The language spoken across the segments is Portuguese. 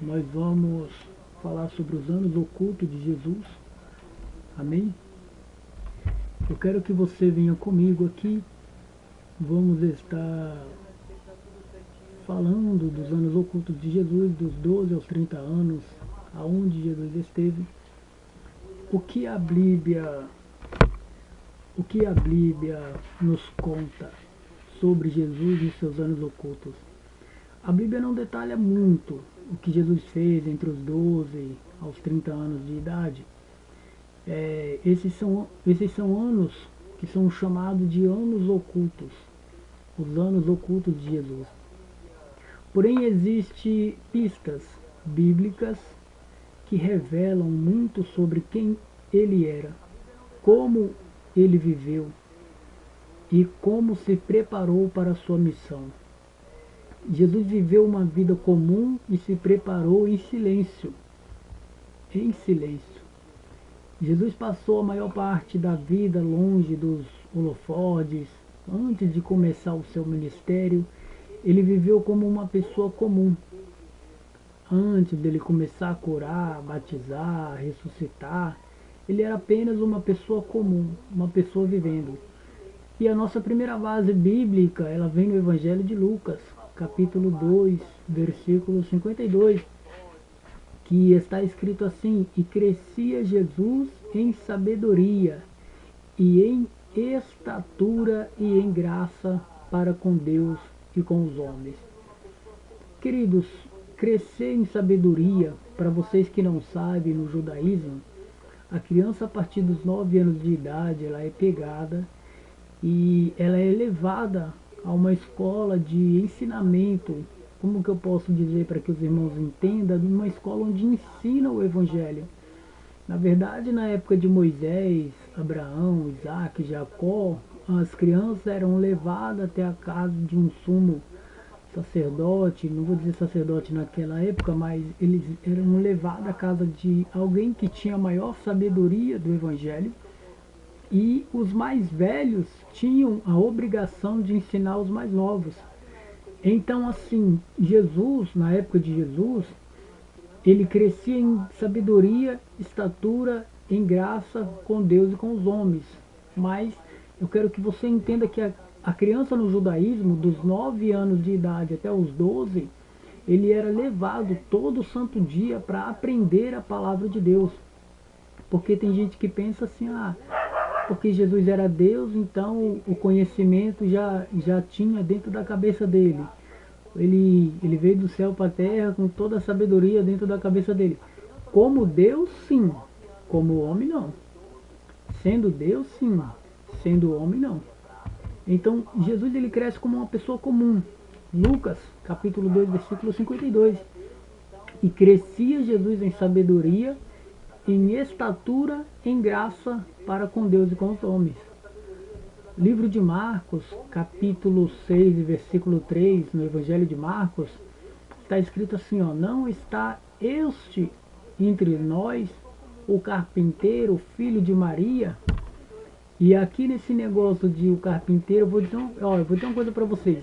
Nós vamos falar sobre os anos ocultos de Jesus. Amém? Eu quero que você venha comigo aqui. Vamos estar falando dos anos ocultos de Jesus, dos 12 aos 30 anos, aonde Jesus esteve. O que a Bíblia, o que a Bíblia nos conta sobre Jesus e seus anos ocultos? A Bíblia não detalha muito o que Jesus fez entre os 12 aos 30 anos de idade. Esses são anos que são chamados de anos ocultos, os anos ocultos de Jesus. Porém, existem pistas bíblicas que revelam muito sobre quem ele era, como ele viveu e como se preparou para a sua missão. Jesus viveu uma vida comum e se preparou em silêncio. Em silêncio. Jesus passou a maior parte da vida longe dos holofotes. Antes de começar o seu ministério, ele viveu como uma pessoa comum. Antes dele começar a curar, batizar, ressuscitar, ele era apenas uma pessoa comum, uma pessoa vivendo. E a nossa primeira base bíblica, ela vem no Evangelho de Lucas, capítulo 2, versículo 52, que está escrito assim: e crescia Jesus em sabedoria e em estatura e em graça para com Deus e com os homens. Queridos, crescer em sabedoria, para vocês que não sabem, no judaísmo, a criança a partir dos 9 anos de idade, ela é pegada e ela é levada a uma escola de ensinamento. Como que eu posso dizer para que os irmãos entendam? Uma escola onde ensina o Evangelho. Na verdade, na época de Moisés, Abraão, Isaac, Jacó, as crianças eram levadas até a casa de um sumo sacerdote, não vou dizer sacerdote naquela época, mas eles eram levados à casa de alguém que tinha maior sabedoria do Evangelho, e os mais velhos tinham a obrigação de ensinar os mais novos. Então, assim, Jesus, na época de Jesus, ele crescia em sabedoria, estatura, em graça com Deus e com os homens. Mas eu quero que você entenda que a criança no judaísmo, dos 9 anos de idade até os 12, ele era levado todo santo dia para aprender a palavra de Deus. Porque tem gente que pensa assim, porque Jesus era Deus, então o conhecimento já tinha dentro da cabeça dele. Ele veio do céu para a terra com toda a sabedoria dentro da cabeça dele. Como Deus, sim. Como homem, não. Sendo Deus, sim. Sendo homem, não. Então, Jesus ele cresce como uma pessoa comum. Lucas, capítulo 2, versículo 52. E crescia Jesus em sabedoria, em estatura, em graça para com Deus e com os homens. Livro de Marcos, capítulo 6, versículo 3, no Evangelho de Marcos, está escrito assim, não está este entre nós o carpinteiro, filho de Maria? E aqui nesse negócio de o carpinteiro, eu vou dizer uma coisa para vocês.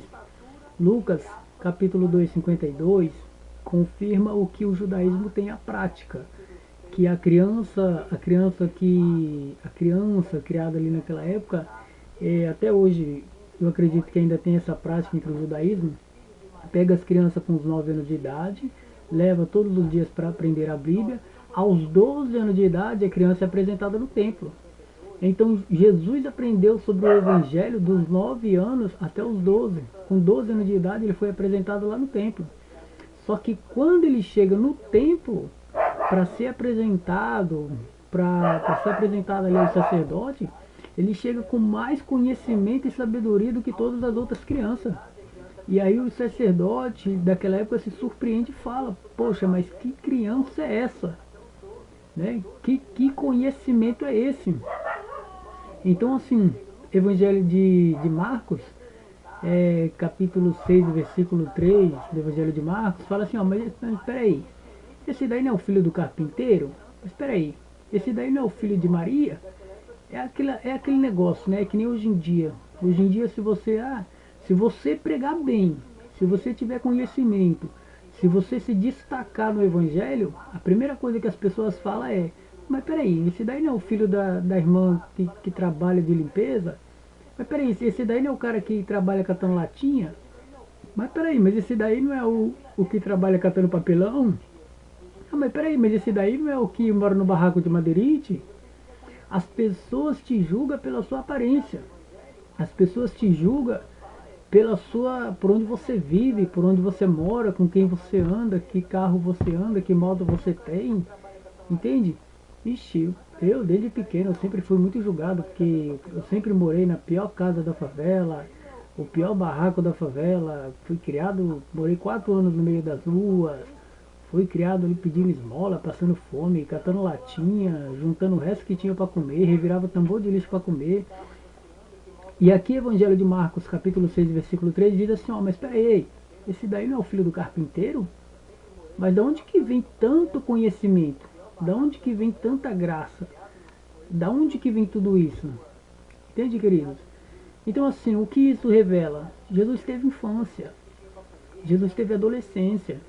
Lucas, capítulo 2, 52, confirma o que o judaísmo tem à prática, que a criança criada ali naquela época, até hoje eu acredito que ainda tem essa prática entre o judaísmo, pega as crianças com os 9 anos de idade, leva todos os dias para aprender a Bíblia. Aos 12 anos de idade a criança é apresentada no templo. Então Jesus aprendeu sobre o Evangelho dos 9 anos até os 12. Com 12 anos de idade ele foi apresentado lá no templo. Só que quando ele chega no templo para ser apresentado, ali ao sacerdote, ele chega com mais conhecimento e sabedoria do que todas as outras crianças. E aí o sacerdote daquela época se surpreende e fala, poxa, mas que criança é essa? Né? Que conhecimento é esse? Então, assim, Evangelho de Marcos, capítulo 6, versículo 3 do Evangelho de Marcos, fala assim, mas espera aí, esse daí não é o filho do carpinteiro? Mas espera aí, esse daí não é o filho de Maria? É aquele negócio, né? Que nem hoje em dia. Hoje em dia, se você pregar bem, se você tiver conhecimento, Se você se destacar no evangelho, a primeira coisa que as pessoas falam é: mas peraí, esse daí não é o filho da irmã que trabalha de limpeza? Mas peraí, esse daí não é o cara que trabalha catando latinha? Mas peraí, mas esse daí não é o que trabalha catando papelão? Ah, mas peraí, mas esse daí não é o que mora no barraco de madeirite? As pessoas te julgam pela sua aparência. As pessoas te julgam por onde você vive, por onde você mora, com quem você anda, que carro você anda, que moto você tem, entende? Ixi, eu desde pequeno eu sempre fui muito julgado, porque eu sempre morei na pior casa da favela, o pior barraco da favela, fui criado, morei 4 anos no meio das ruas, fui criado ali pedindo esmola, passando fome, catando latinha, juntando o resto que tinha para comer, revirava tambor de lixo para comer. E aqui Evangelho de Marcos, capítulo 6, versículo 3, diz assim, ó, mas peraí, esse daí não é o filho do carpinteiro? Mas de onde que vem tanto conhecimento? Da onde que vem tanta graça? Da onde que vem tudo isso? Entende, queridos? Então assim, o que isso revela? Jesus teve infância, Jesus teve adolescência,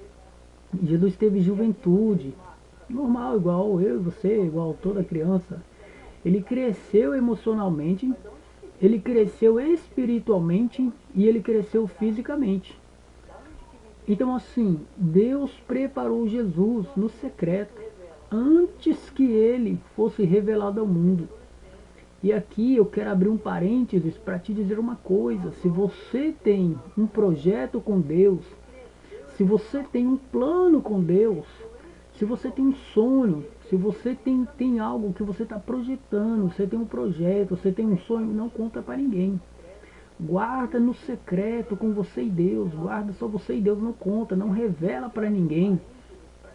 Jesus teve juventude, normal, igual eu e você, igual toda criança. Ele cresceu emocionalmente, ele cresceu espiritualmente e ele cresceu fisicamente. Então assim, Deus preparou Jesus no secreto, antes que ele fosse revelado ao mundo. E aqui eu quero abrir um parênteses para te dizer uma coisa: se você tem um projeto com Deus, se você tem um plano com Deus, se você tem um sonho, se você tem algo que você está projetando, você tem um projeto, você tem um sonho, não conta para ninguém. Guarda no secreto com você e Deus, guarda só você e Deus, não conta, não revela para ninguém.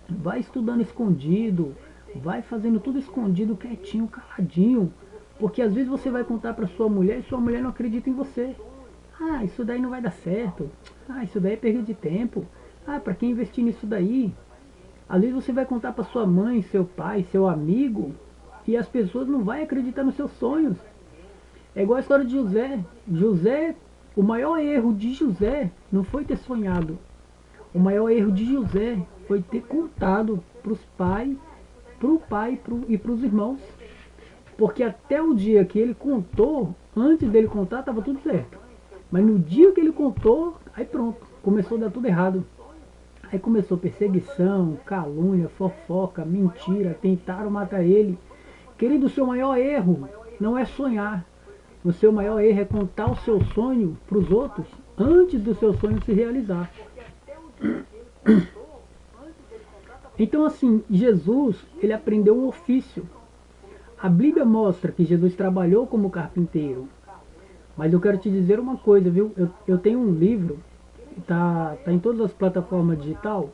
Vai estudando escondido, vai fazendo tudo escondido, quietinho, caladinho, porque às vezes você vai contar para sua mulher e sua mulher não acredita em você. Ah, isso daí não vai dar certo. Ah, isso daí é perda de tempo. Ah, para quem investir nisso daí? Às vezes você vai contar para sua mãe, seu pai, seu amigo, e as pessoas não vão acreditar nos seus sonhos. É igual a história de José. José, o maior erro de José não foi ter sonhado. O maior erro de José foi ter contado para os pais, para o pai e para os irmãos. Porque até o dia que ele contou, antes dele contar, estava tudo certo. Mas no dia que ele contou, aí pronto, começou a dar tudo errado. Aí começou perseguição, calúnia, fofoca, mentira, tentaram matar ele. Querido, o seu maior erro não é sonhar. O seu maior erro é contar o seu sonho para os outros antes do seu sonho se realizar. Então assim, Jesus, ele aprendeu um ofício. A Bíblia mostra que Jesus trabalhou como carpinteiro. Mas eu quero te dizer uma coisa, viu? Eu tenho um livro, tá em todas as plataformas digital.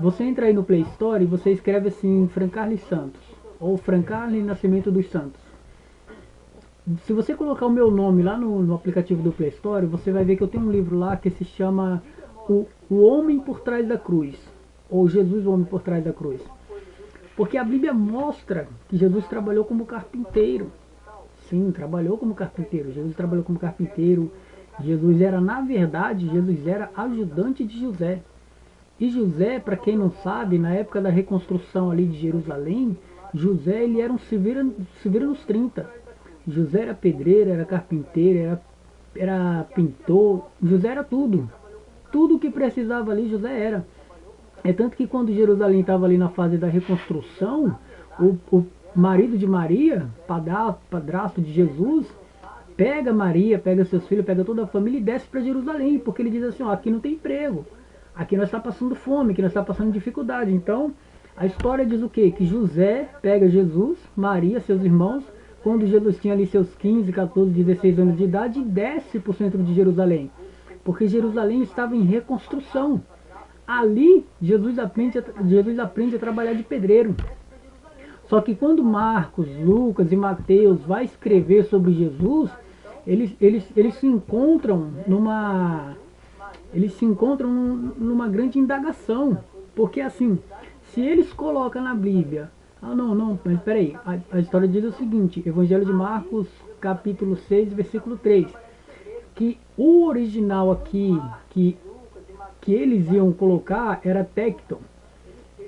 Você entra aí no Play Store e você escreve assim, Francarli Santos, ou Francarli Nascimento dos Santos. Se você colocar o meu nome lá no aplicativo do Play Store, você vai ver que eu tenho um livro lá que se chama o Homem por Trás da Cruz, ou Jesus, o Homem por Trás da Cruz. Porque a Bíblia mostra que Jesus trabalhou como carpinteiro. Sim, trabalhou como carpinteiro. Jesus trabalhou como carpinteiro. Jesus era, na verdade, Jesus era ajudante de José. E José, para quem não sabe, na época da reconstrução ali de Jerusalém, José ele era um se vira nos 30. José era pedreiro, era carpinteiro, era pintor. José era tudo. Tudo que precisava ali, José era. É tanto que quando Jerusalém estava ali na fase da reconstrução, o marido de Maria, padrasto de Jesus, pega Maria, pega seus filhos, pega toda a família e desce para Jerusalém, porque ele diz assim, ó, aqui não tem emprego, aqui nós está passando fome, aqui nós está passando dificuldade. Então, a história diz o quê? Que José pega Jesus, Maria, seus irmãos, quando Jesus tinha ali seus 15, 14, 16 anos de idade, e desce para o centro de Jerusalém, porque Jerusalém estava em reconstrução. Ali, Jesus aprende a trabalhar de pedreiro. Só que quando Marcos, Lucas e Mateus vai escrever sobre Jesus, eles se encontram numa grande indagação. Porque assim, se eles colocam na Bíblia, não, mas peraí, a história diz o seguinte, Evangelho de Marcos, capítulo 6, versículo 3, que o original aqui, que que eles iam colocar era tecton,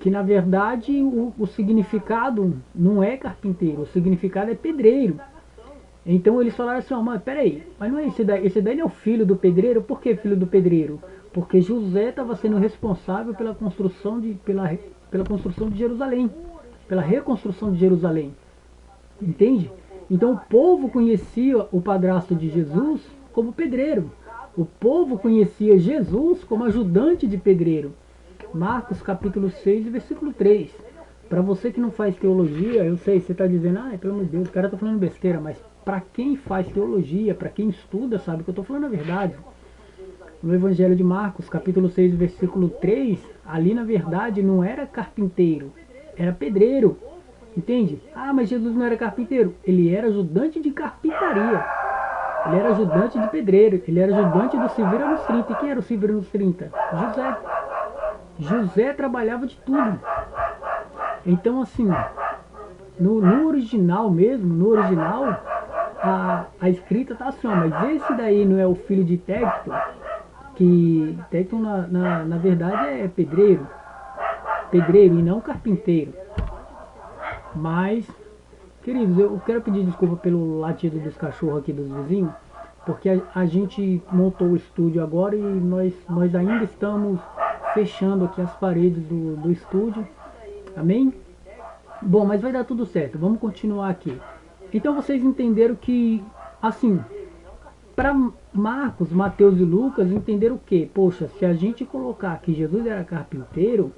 que na verdade o significado não é carpinteiro, o significado é pedreiro. Então eles falaram assim, ó, mas peraí, mas não é esse daí é o filho do pedreiro? Por que filho do pedreiro? Porque José estava sendo responsável pela construção de Jerusalém, pela reconstrução de Jerusalém, entende? Então o povo conhecia o padrasto de Jesus como pedreiro, o povo conhecia Jesus como ajudante de pedreiro. Marcos capítulo 6, versículo 3. Para você que não faz teologia, eu sei, você está dizendo, pelo amor de Deus, o cara está falando besteira, mas para quem faz teologia, para quem estuda, sabe que eu estou falando a verdade. No Evangelho de Marcos, capítulo 6, versículo 3, ali na verdade não era carpinteiro, era pedreiro. Entende? Mas Jesus não era carpinteiro, ele era ajudante de carpintaria. Ele era ajudante de pedreiro, ele era ajudante do Silveira nos 30. E quem era o Silveira nos 30? José. José trabalhava de tudo. Então assim, no original mesmo, a escrita tá assim, ó, mas esse daí não é o filho de Tecton, que Tecton na verdade é pedreiro e não carpinteiro. Mas, queridos, eu quero pedir desculpa pelo latido dos cachorros aqui dos vizinhos, porque a gente montou o estúdio agora e nós ainda estamos fechando aqui as paredes do estúdio. Amém? Bom, mas vai dar tudo certo, vamos continuar aqui. Então vocês entenderam que, assim, para Marcos, Mateus e Lucas entenderam o que? Poxa, se a gente colocar que Jesus era carpinteiro,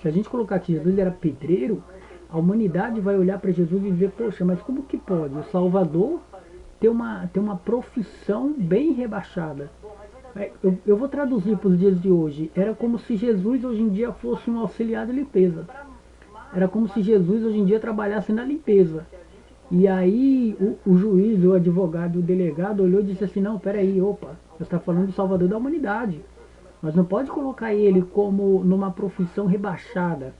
se a gente colocar que Jesus era pedreiro, a humanidade vai olhar para Jesus e dizer, poxa, mas como que pode o Salvador ter uma profissão bem rebaixada? Eu vou traduzir para os dias de hoje. Era como se Jesus hoje em dia fosse um auxiliar de limpeza. Era como se Jesus hoje em dia trabalhasse na limpeza. E aí o juiz, o advogado, o delegado olhou e disse assim, não, peraí, opa, você está falando do Salvador da humanidade. Mas não pode colocar ele como numa profissão rebaixada.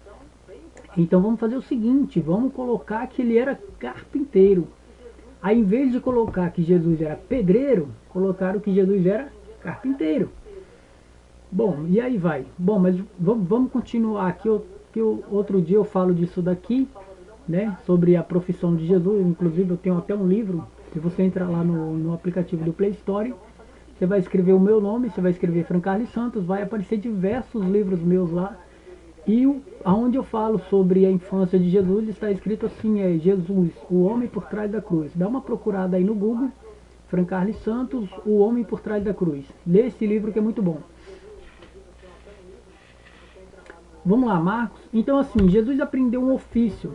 Então vamos fazer o seguinte, vamos colocar que ele era carpinteiro. Aí, em vez de colocar que Jesus era pedreiro, colocaram que Jesus era carpinteiro. Bom, e aí vai. Bom, mas vamos continuar aqui, que outro dia eu falo disso daqui, né, sobre a profissão de Jesus. Inclusive eu tenho até um livro, se você entrar lá no aplicativo do Play Store, você vai escrever o meu nome, você vai escrever Francarli Santos, vai aparecer diversos livros meus lá. E aonde eu falo sobre a infância de Jesus, está escrito assim, Jesus, o homem por trás da cruz. Dá uma procurada aí no Google, Francarli Santos, o homem por trás da cruz. Lê esse livro que é muito bom. Vamos lá, Marcos. Então assim, Jesus aprendeu um ofício.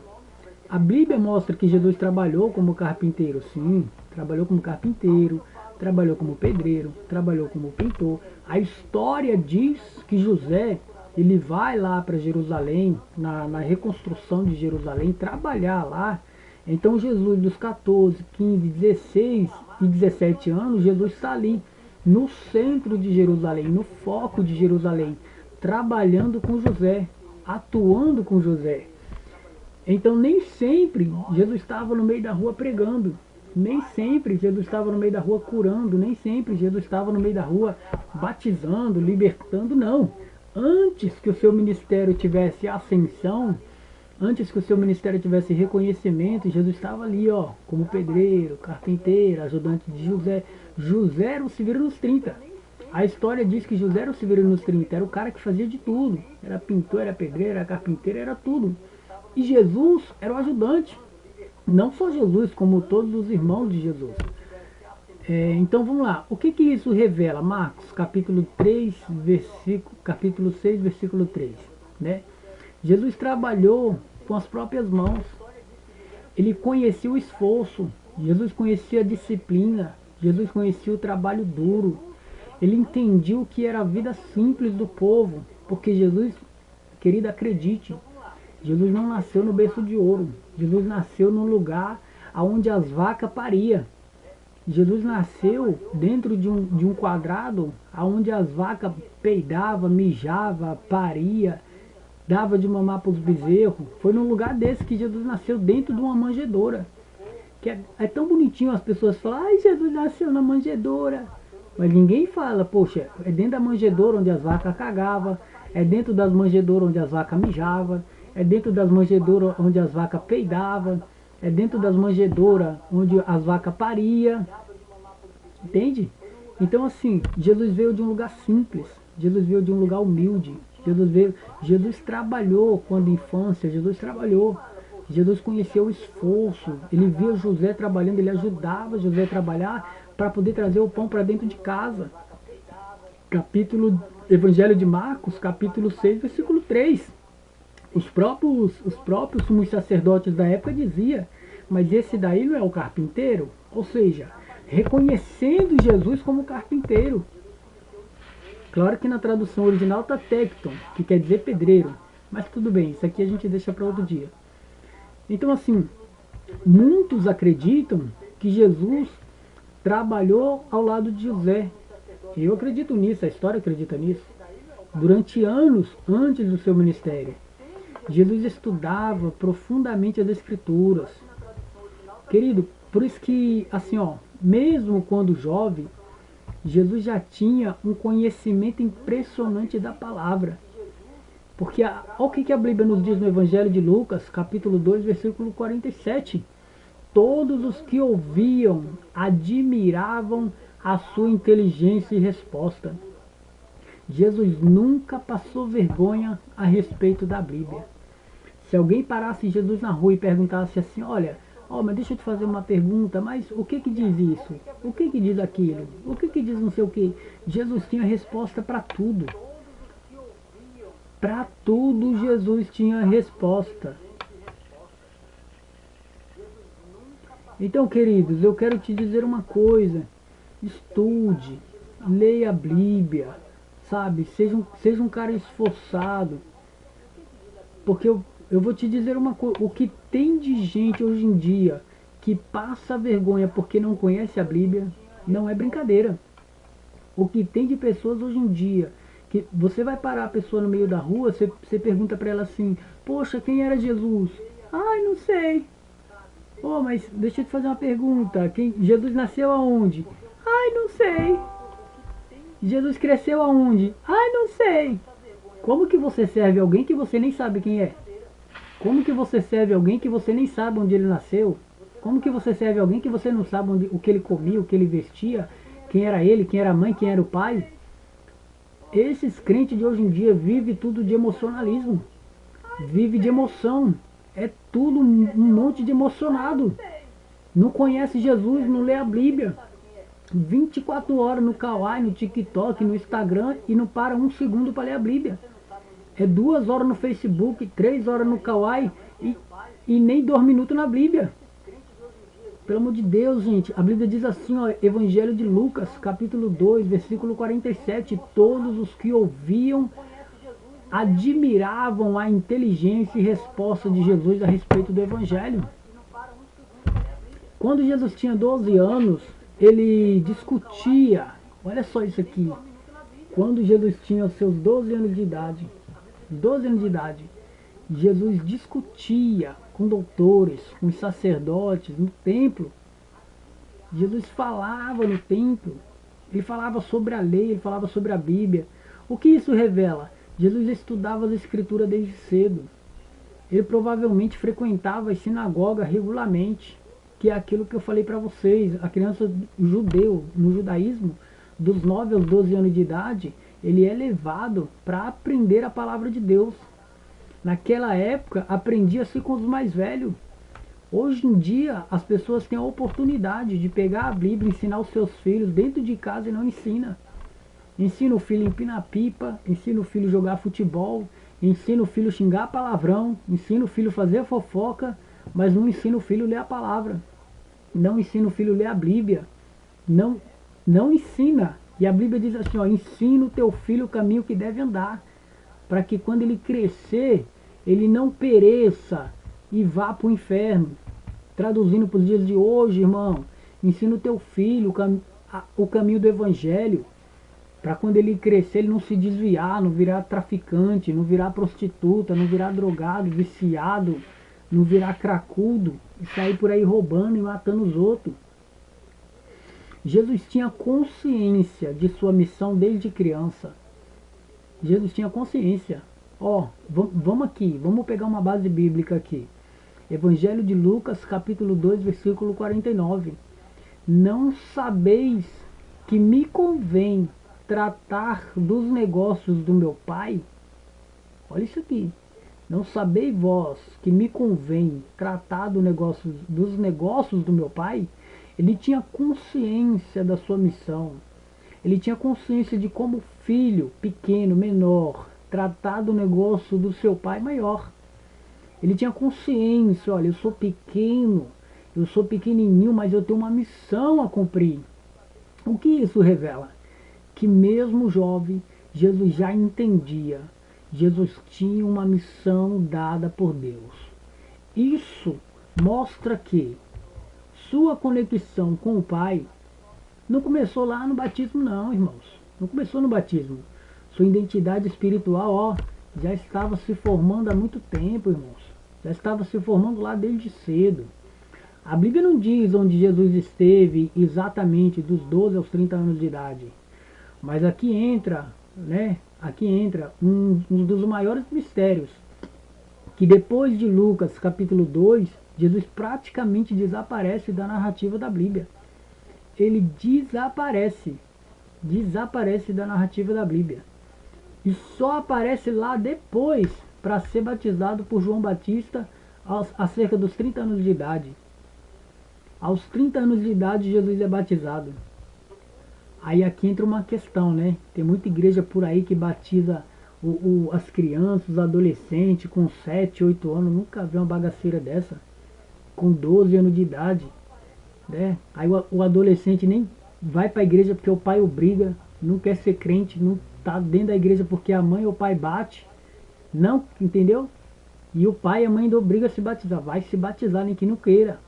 A Bíblia mostra que Jesus trabalhou como carpinteiro, sim, trabalhou como carpinteiro, trabalhou como pedreiro, trabalhou como pintor. A história diz que José, ele vai lá para Jerusalém, na reconstrução de Jerusalém, trabalhar lá. Então Jesus, dos 14, 15, 16 e 17 anos, Jesus está ali, no centro de Jerusalém, no foco de Jerusalém, trabalhando com José, atuando com José. Então nem sempre Jesus estava no meio da rua pregando, nem sempre Jesus estava no meio da rua curando, nem sempre Jesus estava no meio da rua batizando, libertando, não. Antes que o seu ministério tivesse ascensão, antes que o seu ministério tivesse reconhecimento, Jesus estava ali, ó, como pedreiro, carpinteiro, ajudante de José. José era o Silveira nos 30. A história diz que José era o Silveira nos 30, era o cara que fazia de tudo. Era pintor, era pedreiro, era carpinteiro, era tudo. E Jesus era o ajudante. Não só Jesus, como todos os irmãos de Jesus. Então vamos lá. O que isso revela? Marcos, capítulo 6, versículo 3. Né? Jesus trabalhou com as próprias mãos. Ele conhecia o esforço. Jesus conhecia a disciplina. Jesus conhecia o trabalho duro. Ele entendia o que era a vida simples do povo. Porque Jesus, querido, acredite, Jesus não nasceu no berço de ouro. Jesus nasceu num lugar onde as vacas pariam. Jesus nasceu dentro de um quadrado onde as vacas peidavam, mijavam, paria, dava de mamar para os bezerros. Foi num lugar desse que Jesus nasceu, dentro de uma manjedoura. Que é tão bonitinho, as pessoas falam, ai, Jesus nasceu na manjedoura. Mas ninguém fala, poxa, é dentro da manjedoura onde as vacas cagavam, é dentro das manjedouras onde as vacas mijavam, é dentro das manjedouras onde as vacas peidavam, é dentro das manjedouras onde as vacas pariam, entende? Então assim, Jesus veio de um lugar simples, Jesus veio de um lugar humilde, Jesus trabalhou quando infância, Jesus trabalhou. Jesus conheceu o esforço, ele via José trabalhando, ele ajudava José a trabalhar para poder trazer o pão para dentro de casa. Evangelho de Marcos, capítulo 6, versículo 3. Os próprios sumos sacerdotes da época diziam, mas esse daí não é o carpinteiro? Ou seja, reconhecendo Jesus como carpinteiro. Claro que na tradução original está tecton, que quer dizer pedreiro, mas tudo bem, isso aqui a gente deixa para outro dia. Então assim, muitos acreditam que Jesus trabalhou ao lado de José. Eu acredito nisso, a história acredita nisso. Durante anos antes do seu ministério, Jesus estudava profundamente as Escrituras. Querido, por isso que, assim, ó, mesmo quando jovem, Jesus já tinha um conhecimento impressionante da palavra. Porque olha o que a Bíblia nos diz no Evangelho de Lucas, capítulo 2, versículo 47. Todos os que ouviam admiravam a sua inteligência e resposta. Jesus nunca passou vergonha a respeito da Bíblia. Se alguém parasse Jesus na rua e perguntasse assim, olha, mas deixa eu te fazer uma pergunta, mas o que diz isso? O que diz aquilo? O que diz não sei o que? Jesus tinha resposta para tudo. Para tudo Jesus tinha resposta. Então, queridos, eu quero te dizer uma coisa. Estude, leia a Bíblia, sabe? Seja um cara esforçado. Porque eu vou te dizer uma coisa. O que tem de gente hoje em dia que passa vergonha porque não conhece a Bíblia, não é brincadeira. O que tem de pessoas hoje em dia que você vai parar a pessoa no meio da rua, você pergunta para ela assim, poxa, quem era Jesus? Ai, não sei. Oh, mas deixa eu te fazer uma pergunta. Jesus nasceu aonde? Ai, não sei. Jesus cresceu aonde? Ai, não sei. Como que você serve alguém que você nem sabe quem é? Como que você serve alguém que você nem sabe onde ele nasceu? Como que você serve alguém que você não sabe o que ele comia, o que ele vestia, quem era ele, quem era a mãe, quem era o pai? Esses crentes de hoje em dia vivem tudo de emocionalismo. Vive de emoção. É tudo um monte de emocionado. Não conhece Jesus, não lê a Bíblia. 24 horas no Kawaii, no TikTok, no Instagram e não para um segundo para ler a Bíblia. É 2 horas no Facebook, 3 horas no Kawaii e nem 2 minutos na Bíblia. Pelo amor de Deus, gente. A Bíblia diz assim, ó, Evangelho de Lucas, capítulo 2, versículo 47. Todos os que ouviam admiravam a inteligência e resposta de Jesus a respeito do Evangelho. Quando Jesus tinha 12 anos, ele discutia, olha só isso aqui, quando Jesus tinha os seus 12 anos de idade, Jesus discutia com doutores, com sacerdotes no templo. Jesus falava no templo, ele falava sobre a lei, ele falava sobre a Bíblia. O que isso revela? Jesus estudava as Escrituras desde cedo. Ele provavelmente frequentava as sinagogas regularmente, que é aquilo que eu falei para vocês. A criança judeu, no judaísmo, dos 9 aos 12 anos de idade, ele é levado para aprender a palavra de Deus. Naquela época, aprendia-se com os mais velhos. Hoje em dia, as pessoas têm a oportunidade de pegar a Bíblia e ensinar os seus filhos dentro de casa e não ensina. Ensina o filho a empinar pipa, ensina o filho a jogar futebol, ensina o filho a xingar palavrão, ensina o filho a fazer fofoca, mas não ensina o filho a ler a palavra. Não ensina o filho a ler a Bíblia. Não ensina. E a Bíblia diz assim, ó, ensina o teu filho o caminho que deve andar, para que quando ele crescer, ele não pereça e vá para o inferno. Traduzindo para os dias de hoje, irmão, ensina o teu filho o caminho do Evangelho, para quando ele crescer, ele não se desviar, não virar traficante, não virar prostituta, não virar drogado, viciado, não virar cracudo e sair por aí roubando e matando os outros. Jesus tinha consciência de sua missão desde criança. Jesus tinha consciência. Ó, vamos aqui, vamos pegar uma base bíblica aqui. Evangelho de Lucas, capítulo 2, versículo 49. Não sabeis que me convém tratar dos negócios do meu Pai? Olha isso aqui. Não sabeis vós que me convém tratar dos negócios do meu Pai? Ele tinha consciência da sua missão. Ele tinha consciência de como filho pequeno, menor, tratar do negócio do seu pai maior. Ele tinha consciência, olha, eu sou pequeno, eu sou pequenininho, mas eu tenho uma missão a cumprir. O que isso revela? Que mesmo jovem, Jesus já entendia. Jesus tinha uma missão dada por Deus. Isso mostra que sua conexão com o Pai não começou lá no batismo não, irmãos. Não começou no batismo. Sua identidade espiritual, ó, já estava se formando há muito tempo, irmãos. Já estava se formando lá desde cedo. A Bíblia não diz onde Jesus esteve exatamente dos 12 aos 30 anos de idade. Mas aqui entra, né? Aqui entra um dos maiores mistérios. Que depois de Lucas capítulo 2, Jesus praticamente desaparece da narrativa da Bíblia. Ele desaparece da narrativa da Bíblia. E só aparece lá depois para ser batizado por João Batista a cerca dos 30 anos de idade. Aos 30 anos de idade Jesus é batizado. Aí aqui entra uma questão, né? Tem muita igreja por aí que batiza as crianças, os adolescentes com 7, 8 anos. Nunca vi uma bagaceira dessa. Com 12 anos de idade. Né? Aí o adolescente nem vai para a igreja porque o pai obriga. Não quer ser crente, não tá dentro da igreja porque a mãe ou o pai bate. Não, entendeu? E o pai e a mãe obrigam a se batizar. Vai se batizar, nem que não queira.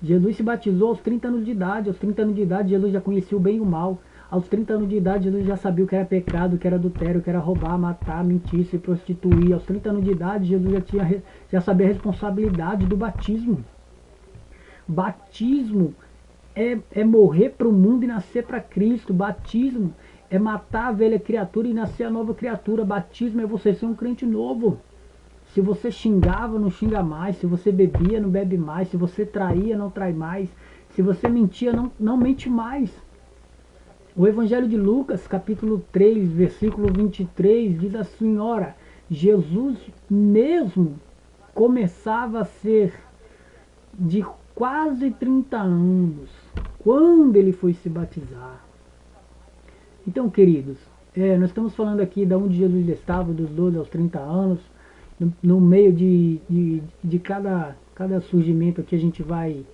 Jesus se batizou aos 30 anos de idade. Aos 30 anos de idade, Jesus já conhecia o bem e o mal. Aos 30 anos de idade, Jesus já sabia o que era pecado, o que era adultério, o que era roubar, matar, mentir, se prostituir. Aos 30 anos de idade, Jesus já sabia a responsabilidade do batismo. Batismo é morrer para o mundo e nascer para Cristo. Batismo é matar a velha criatura e nascer a nova criatura. Batismo é você ser um crente novo. Se você xingava, não xinga mais. Se você bebia, não bebe mais. Se você traía, não trai mais. Se você mentia, não mente mais. O Evangelho de Lucas, capítulo 3, versículo 23, diz assim: ora, Jesus mesmo começava a ser de quase 30 anos, quando ele foi se batizar. Então, queridos, nós estamos falando aqui de onde Jesus estava, dos 12 aos 30 anos, no meio de cada surgimento que a gente vai,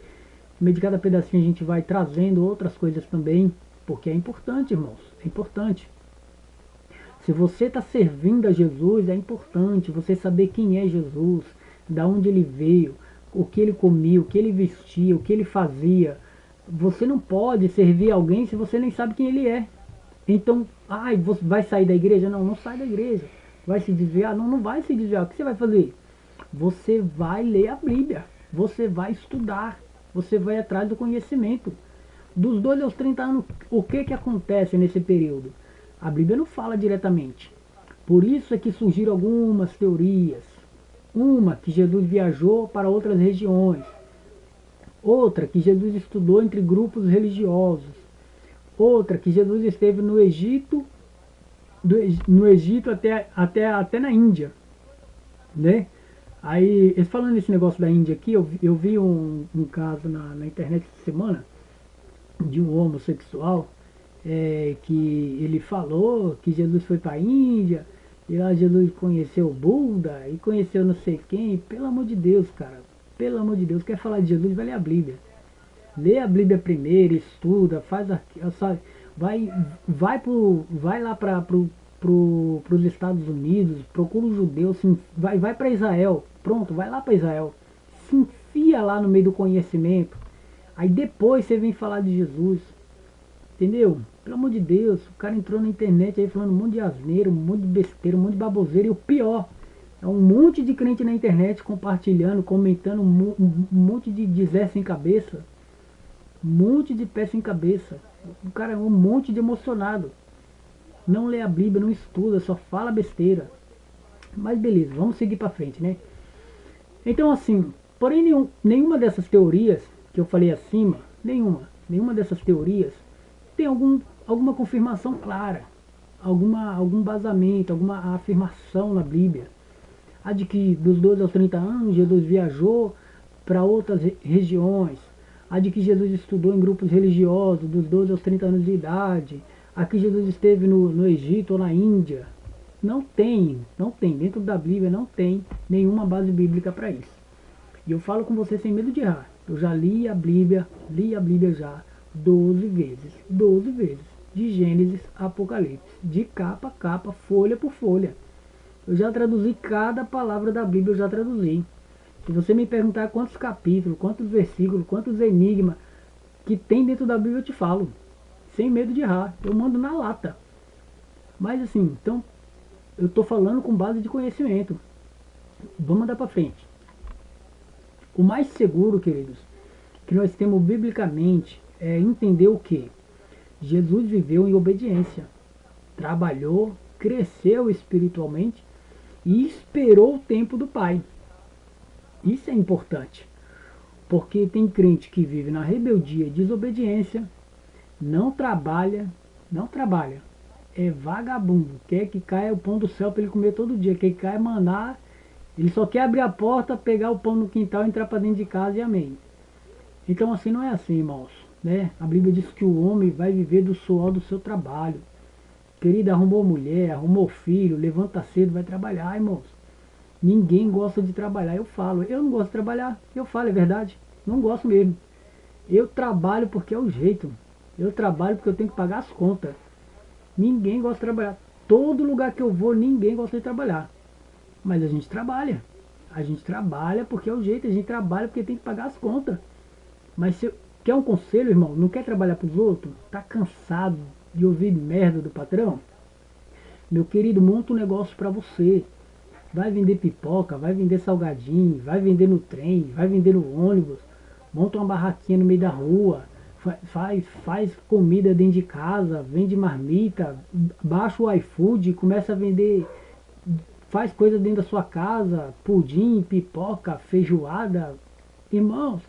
no meio de cada pedacinho a gente vai trazendo outras coisas também, porque é importante, irmãos, é importante. Se você está servindo a Jesus, é importante você saber quem é Jesus, da onde ele veio, o que ele comia, o que ele vestia, o que ele fazia. Você não pode servir alguém se você nem sabe quem ele é. Então, você vai sair da igreja? Não, não sai da igreja. Vai se desviar? Não, não vai se desviar. O que você vai fazer? Você vai ler a Bíblia. Você vai estudar. Você vai atrás do conhecimento. Dos 12 aos 30 anos, o que acontece nesse período? A Bíblia não fala diretamente. Por isso é que surgiram algumas teorias. Uma, que Jesus viajou para outras regiões. Outra, que Jesus estudou entre grupos religiosos. Outra, que Jesus esteve no Egito, até na Índia. Né? Aí, falando nesse negócio da Índia aqui, eu vi um caso na internet essa semana, de um homossexual, que ele falou que Jesus foi para a Índia, e lá Jesus conheceu o Buda, e conheceu não sei quem. Pelo amor de Deus, cara, pelo amor de Deus, quer falar de Jesus, vai ler a Bíblia. Lê a Bíblia primeiro, estuda, vai lá para os Estados Unidos, procura os judeus, vai para Israel, pronto, vai lá para Israel, se enfia lá no meio do conhecimento, aí depois você vem falar de Jesus, entendeu? Pelo amor de Deus, o cara entrou na internet aí falando um monte de asneiro, um monte de besteira, um monte de baboseira, e o pior, é um monte de crente na internet compartilhando, comentando um monte de Zé sem cabeça. Um monte de pé sem cabeça. O cara é um monte de emocionado. Não lê a Bíblia, não estuda, só fala besteira. Mas beleza, vamos seguir para frente, né? Então assim, porém nenhuma dessas teorias que eu falei acima, nenhuma dessas teorias tem alguma confirmação clara, algum embasamento, alguma afirmação na Bíblia. A de que dos 12 aos 30 anos Jesus viajou para outras regiões, a de que Jesus estudou em grupos religiosos dos 12 aos 30 anos de idade, a que Jesus esteve no Egito ou na Índia. Não tem, dentro da Bíblia não tem nenhuma base bíblica para isso. E eu falo com você sem medo de errar. Eu já li a Bíblia já 12 vezes, de Gênesis a Apocalipse, de capa a capa, folha por folha. Eu já traduzi cada palavra da Bíblia, eu já traduzi. Se você me perguntar quantos capítulos, quantos versículos, quantos enigmas que tem dentro da Bíblia, eu te falo. Sem medo de errar, eu mando na lata. Mas assim, então, eu estou falando com base de conhecimento. Vamos andar para frente. O mais seguro, queridos, que nós temos biblicamente é entender o que? Jesus viveu em obediência, trabalhou, cresceu espiritualmente e esperou o tempo do Pai. Isso é importante, porque tem crente que vive na rebeldia e desobediência, não trabalha, é vagabundo, quer que caia o pão do céu para ele comer todo dia, quer que caia maná, ele só quer abrir a porta, pegar o pão no quintal, entrar para dentro de casa e amém. Então assim não é assim, irmãos, né? A Bíblia diz que o homem vai viver do suor do seu trabalho. Querida, arrumou mulher, arrumou filho, levanta cedo, vai trabalhar, irmãos. Ninguém gosta de trabalhar, eu falo. Eu não gosto de trabalhar, eu falo, é verdade. Não gosto mesmo. Eu trabalho porque é o jeito. Eu trabalho porque eu tenho que pagar as contas. Ninguém gosta de trabalhar. Todo lugar que eu vou, ninguém gosta de trabalhar. Mas a gente trabalha. A gente trabalha porque é o jeito. A gente trabalha porque tem que pagar as contas. Mas se quer um conselho, irmão, não quer trabalhar para os outros? Tá cansado de ouvir merda do patrão? Meu querido, monta um negócio para você. Vai vender pipoca, vai vender salgadinho, vai vender no trem, vai vender no ônibus. Monta uma barraquinha no meio da rua. Faz comida dentro de casa, vende marmita, baixa o iFood, começa a vender, faz coisa dentro da sua casa, pudim, pipoca, feijoada. Irmãos,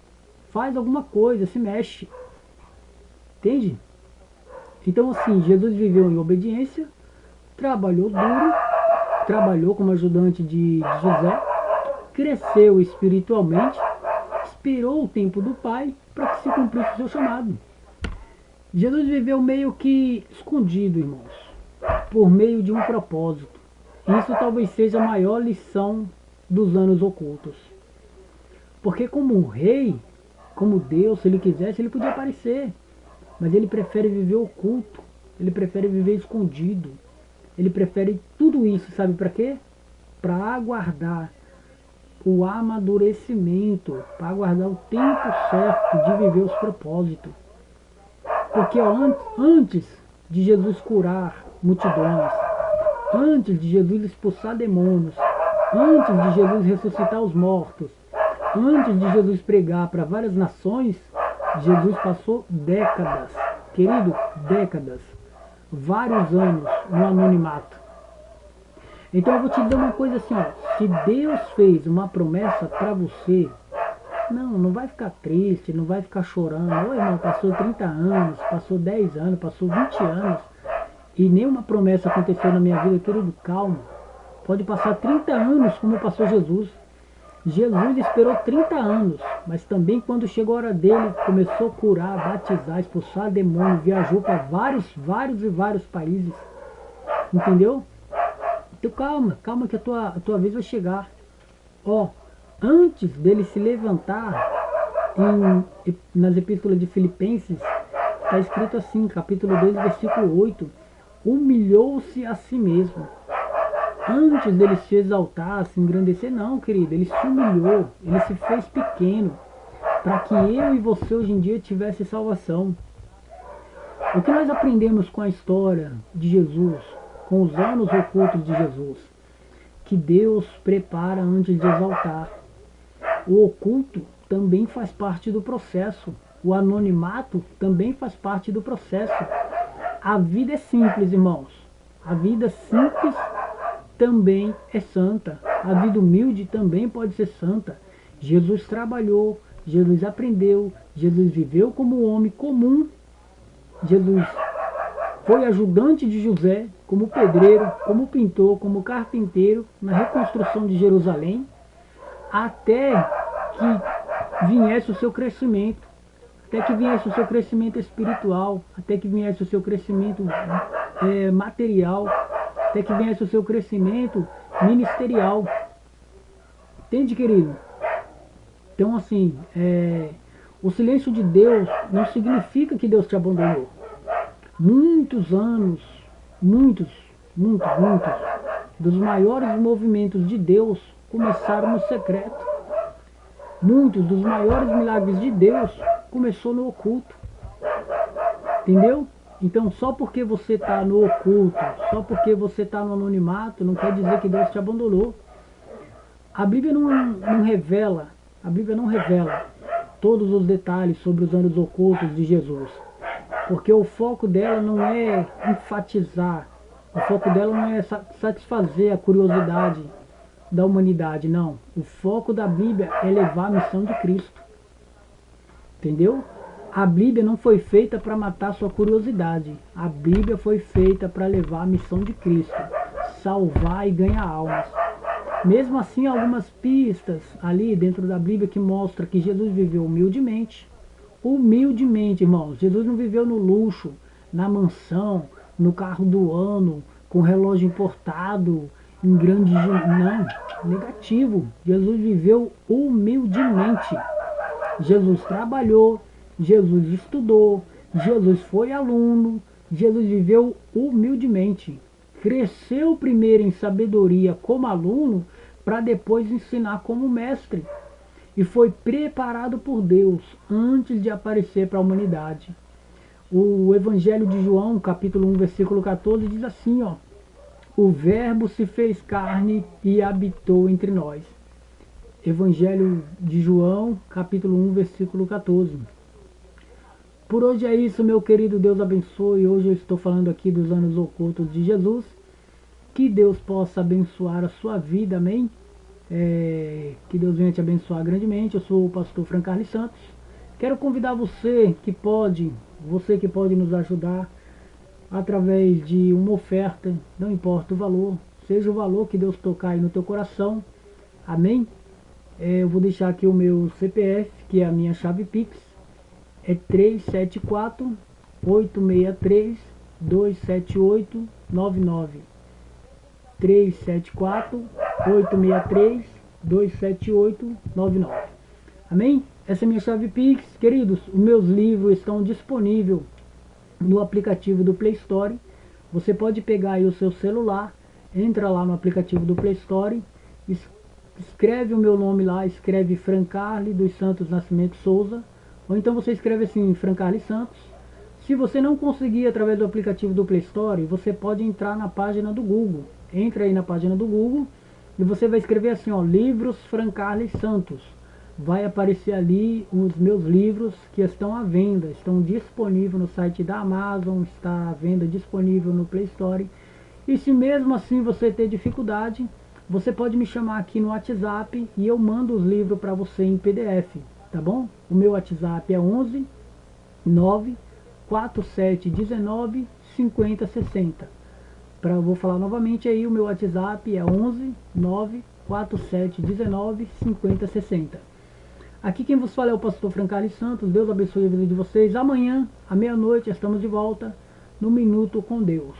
faz alguma coisa, se mexe. Entende? Então assim, Jesus viveu em obediência, trabalhou duro, trabalhou como ajudante de José, cresceu espiritualmente, esperou o tempo do Pai para que se cumprisse o seu chamado. Jesus viveu meio que escondido, irmãos, por meio de um propósito. Isso talvez seja a maior lição dos anos ocultos. Porque como um rei, como Deus, se ele quisesse, ele podia aparecer. Mas ele prefere viver oculto, ele prefere viver escondido. Ele prefere tudo isso, sabe para quê? Para aguardar o amadurecimento, para aguardar o tempo certo de viver os propósitos. Porque ó, antes de Jesus curar multidões, antes de Jesus expulsar demônios, antes de Jesus ressuscitar os mortos, antes de Jesus pregar para várias nações, Jesus passou décadas, querido, décadas, vários anos no anonimato. Então eu vou te dizer uma coisa assim, ó, se Deus fez uma promessa para você, não vai ficar triste, não vai ficar chorando. Ô irmão, passou 30 anos, passou 10 anos, passou 20 anos e nenhuma promessa aconteceu na minha vida, querido, calma. Pode passar 30 anos como passou Jesus. Jesus esperou 30 anos, mas também quando chegou a hora dele, começou a curar, batizar, expulsar demônio, viajou para vários países. Entendeu? Então calma que a tua vez vai chegar. Ó, antes dele se levantar, nas epístolas de Filipenses, está escrito assim, capítulo 2, versículo 8, humilhou-se a si mesmo. Antes dele se exaltar, se engrandecer, não, querido, ele se humilhou, ele se fez pequeno, para que eu e você hoje em dia tivesse salvação. O que nós aprendemos com a história de Jesus, com os anos ocultos de Jesus? Que Deus prepara antes de exaltar. O oculto também faz parte do processo. O anonimato também faz parte do processo. A vida é simples, irmãos. A vida simples também é santa. A vida humilde também pode ser santa. Jesus trabalhou, Jesus aprendeu, Jesus viveu como um homem comum. Jesus foi ajudante de José, como pedreiro, como pintor, como carpinteiro, na reconstrução de Jerusalém, até que viesse o seu crescimento, até que viesse o seu crescimento espiritual, até que viesse o seu crescimento material, até que viesse o seu crescimento ministerial. Entende, querido? Então, assim, o silêncio de Deus não significa que Deus te abandonou. Muitos anos, muitos dos maiores movimentos de Deus começaram no secreto. Muitos dos maiores milagres de Deus começou no oculto. Entendeu? Então, só porque você está no oculto, só porque você está no anonimato, não quer dizer que Deus te abandonou. A Bíblia não revela todos os detalhes sobre os anos ocultos de Jesus. Porque o foco dela não é enfatizar, o foco dela não é satisfazer a curiosidade da humanidade, não. O foco da Bíblia é levar a missão de Cristo. Entendeu? A Bíblia não foi feita para matar sua curiosidade. A Bíblia foi feita para levar a missão de Cristo, salvar e ganhar almas. Mesmo assim, algumas pistas ali dentro da Bíblia que mostram que Jesus viveu humildemente. Humildemente, irmãos. Jesus não viveu no luxo, na mansão, no carro do ano, com relógio importado, em grande... Não, negativo. Jesus viveu humildemente. Jesus trabalhou, Jesus estudou, Jesus foi aluno, Jesus viveu humildemente. Cresceu primeiro em sabedoria como aluno, para depois ensinar como mestre. E foi preparado por Deus antes de aparecer para a humanidade. O Evangelho de João, capítulo 1, versículo 14, diz assim, ó: o verbo se fez carne e habitou entre nós. Evangelho de João, capítulo 1, versículo 14. Por hoje é isso, meu querido. Deus abençoe. Hoje eu estou falando aqui dos anos ocultos de Jesus. Que Deus possa abençoar a sua vida, amém? Que Deus venha te abençoar grandemente. Eu sou o pastor Fran Carlos Santos. Quero convidar você que pode nos ajudar através de uma oferta, não importa o valor, seja o valor que Deus tocar aí no teu coração, amém? Eu vou deixar aqui o meu CPF, que é a minha chave Pix, é 374-863-278-99. 374-863-278-99. Amém? Essa é minha chave Pix. Queridos, os meus livros estão disponíveis no aplicativo do Play Store. Você pode pegar aí o seu celular, entra lá no aplicativo do Play Store, escreve o meu nome lá, escreve Fran Carlos dos Santos Nascimento Souza, ou então você escreve assim, Fran Carlos Santos. Se você não conseguir através do aplicativo do Play Store, você pode entrar na página do Google. Entra aí na página do Google e você vai escrever assim, ó, livros Fran Carlos Santos. Vai aparecer ali os meus livros que estão à venda, estão disponíveis no site da Amazon, está à venda disponível no Play Store. E se mesmo assim você ter dificuldade, você pode me chamar aqui no WhatsApp e eu mando os livros para você em PDF, tá bom? O meu WhatsApp é 11 94719 5060. Vou falar novamente aí, o meu WhatsApp é 11 94719 5060. Aqui quem vos fala é o pastor Fran Carlos Santos. Deus abençoe a vida de vocês. Amanhã, à meia-noite, estamos de volta no Minuto com Deus.